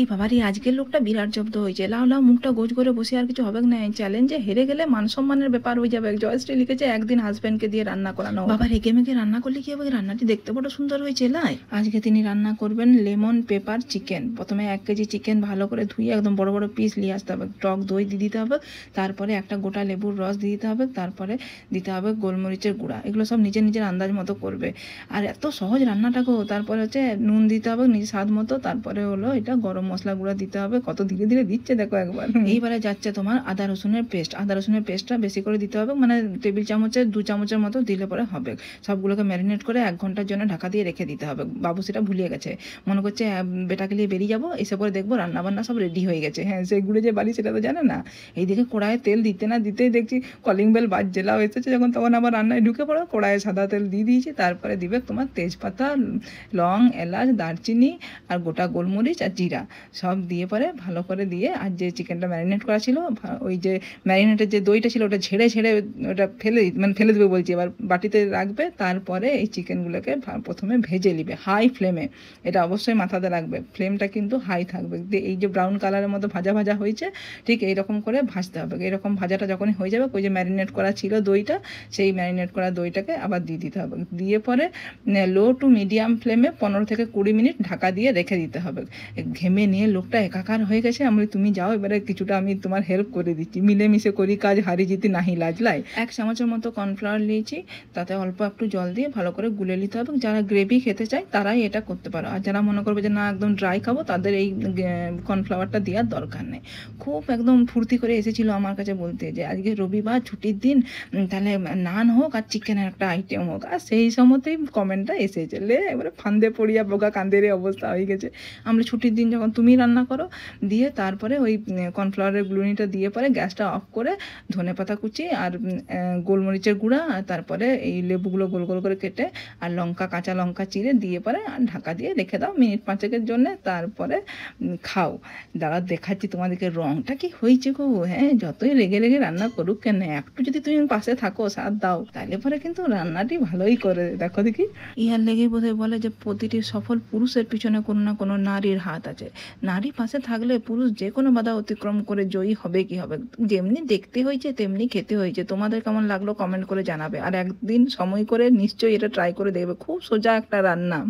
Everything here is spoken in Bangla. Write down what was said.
এই বাবারি আজকের লোকটা বিরাট জব্দ হয়েছে, লাও লাও মুখটা গোজ করে বসে আর কিছু হবে না, চ্যালেঞ্জে হেরে গেলে মান সম্মানের ব্যাপার হয়ে যাবে। জয়শ্রী লিখেছে একদিন হাজবেন্ডকে দিয়ে রান্না করানো। বাবা রেগে মেগে রান্না করলে কি হবে, রান্নাটি দেখতে বড় সুন্দর হয়েছে। লাই আজকে তিনি রান্না করবেন লেমন পেপার চিকেন। প্রথমে 1 কেজি চিকেন ভালো করে ধুয়ে একদম বড় বড় পিস নিয়ে আসতে হবে, টক দই দিয়ে দিতে হবে, তারপরে একটা গোটা লেবুর রস দিয়ে দিতে হবে, তারপরে দিতে হবে গোলমরিচের গুঁড়া। এগুলো সব নিজের নিজের আন্দাজ মতো করবে। আর এত সহজ রান্নাটাকেও। তারপরে হচ্ছে নুন দিতে হবে নিজের স্বাদ মতো, তারপরে হলো এটা গরম মশলা গুঁড়া দিতে হবে। কত ধীরে ধীরে দিচ্ছে দেখো একবার। এইবারে যাচ্ছে তোমার আদা রসুনের পেস্ট। আদা রসুনের পেস্টটা বেশি করে দিতে হবে, মানে টেবিল চামচের 2 চামচের মতো দিলে পরে হবে। সবগুলোকে ম্যারিনেট করে 1 ঘন্টার জন্য ঢাকা দিয়ে রেখে দিতে হবে। বাবু সেটা ভুলিয়ে গেছে, মনে করছে বেটাকে নিয়ে বেরিয়ে যাবো, এসে পরে দেখবো রান্না বান্না সব রেডি হয়ে গেছে। হ্যাঁ, সেই গুঁড়ো যে বালি সেটা তো জানে না। এইদিকে কড়াইয়ে তেল দিতে না দিতেই দেখছি কলিং বেল বাজছে। লাও এসেছে যখন তখন আবার রান্নায় ঢুকে পড়ো। কড়াইয়ে সাদা তেল দিয়ে দিয়েছি, তারপরে দিবে তোমার তেজপাতা, লং, এলাচ, দারচিনি আর গোটা গোলমরিচ আর জিরা সব দিয়ে পরে ভালো করে দিয়ে, আর যে চিকেনটা ম্যারিনেট করা ছিল, ওই যে ম্যারিনেটের যে দইটা ছিল ওটা ঝেড়ে ঝেড়ে ওটা ফেলে দেবে বলছি, এবার বাটিতে রাখবে। তারপরে এই চিকেনগুলোকে প্রথমে ভেজে নিবে হাই ফ্লেমে। এটা অবশ্যই মাথাতে রাখবে, ফ্লেমটা কিন্তু হাই থাকবে। এই যে ব্রাউন কালারের মতো ভাজা ভাজা হয়েছে, ঠিক এইরকম করে ভাজতে হবে। এরকম ভাজাটা যখনই হয়ে যাবে, ওই যে ম্যারিনেট করা ছিল দইটা, সেই ম্যারিনেট করা দইটাকে আবার দিয়ে দিতে হবে। দিয়ে পরে লো টু মিডিয়াম ফ্লেমে 15 থেকে 20 মিনিট ঢাকা দিয়ে রেখে দিতে হবে। ঘেমে নিয়ে লোকটা একাকার হয়ে গেছে। আমি তুমি যাও, এবারে কিছুটা আমি তোমার হেল্প করে দিচ্ছি, মিলেমিশে করি কাজ, হারি জিতি নাহি লাজলাই। 1 চামচের মতো কর্নফ্লাওয়ার নিয়েছি, তাতে অল্প একটু জল দিয়ে ভালো করে গুলে নিতে হবে। যারা গ্রেভি খেতে চায় তারাই এটা করতে পারো, আর যারা মনে করবে যে না একদম ড্রাই খাবো, তাদের এই কর্নফ্লাওয়ারটা দেওয়ার দরকার নেই। খুব একদম ফুর্তি করে এসেছিল আমার কাছে বলতে যে আজকে রবিবার ছুটির দিন, তাহলে নান হোক আর চিকেনের একটা আইটেম হোক। আর সেই সময়তেই কমেন্টটা এসেছে, লে এবারে ফান্দে পড়িয়া বোকা কান্দের অবস্থা হয়ে গেছে। আমরা ছুটির দিন যখন তুমি রান্না করো, দিয়ে তারপরে ওই কর্নফ্লাওয়ারের গ্লুনিটা দিয়ে পরে গ্যাসটা অফ করে ধনেপাতা কুচি আর গোলমরিচের গুঁড়া, আর তারপরে এই লেবুগুলো গোল গোল করে কেটে আর লঙ্কা, কাঁচা লঙ্কা চিড়ে দিয়ে পরে আর ঢাকা দিয়ে রেখে দাও মিনিট 5 জন্য। তারপরে খাও। দাঁড়া দেখাচ্ছি তোমাদেরকে রংটা কি হয়েছে গো। হ্যাঁ, যতই লেগে লেগে রান্না করুক কেন, একটু যদি তুমি পাশে থাকো, সাথ দাও, তাহলে পরে কিন্তু রান্নাটি ভালোই করে। দেখো দেখি, ইহার লেগেই বোধহয় বলে যে প্রতিটি সফল পুরুষের পিছনে কোনো না কোনো নারীর হাত আছে। নারী পাশে থাকলে পুরুষ যে কোনো বাধা অতিক্রম করে জয়ী হবে। কি হবে, যেমনি দেখতে হয়েছে তেমনি খেতে হয়েছে। তোমাদের কেমন লাগলো কমেন্ট করে জানাবে, আর একদিন সময় করে নিশ্চয়ই এটা ট্রাই করে দেখবে। খুব সোজা একটা রান্না।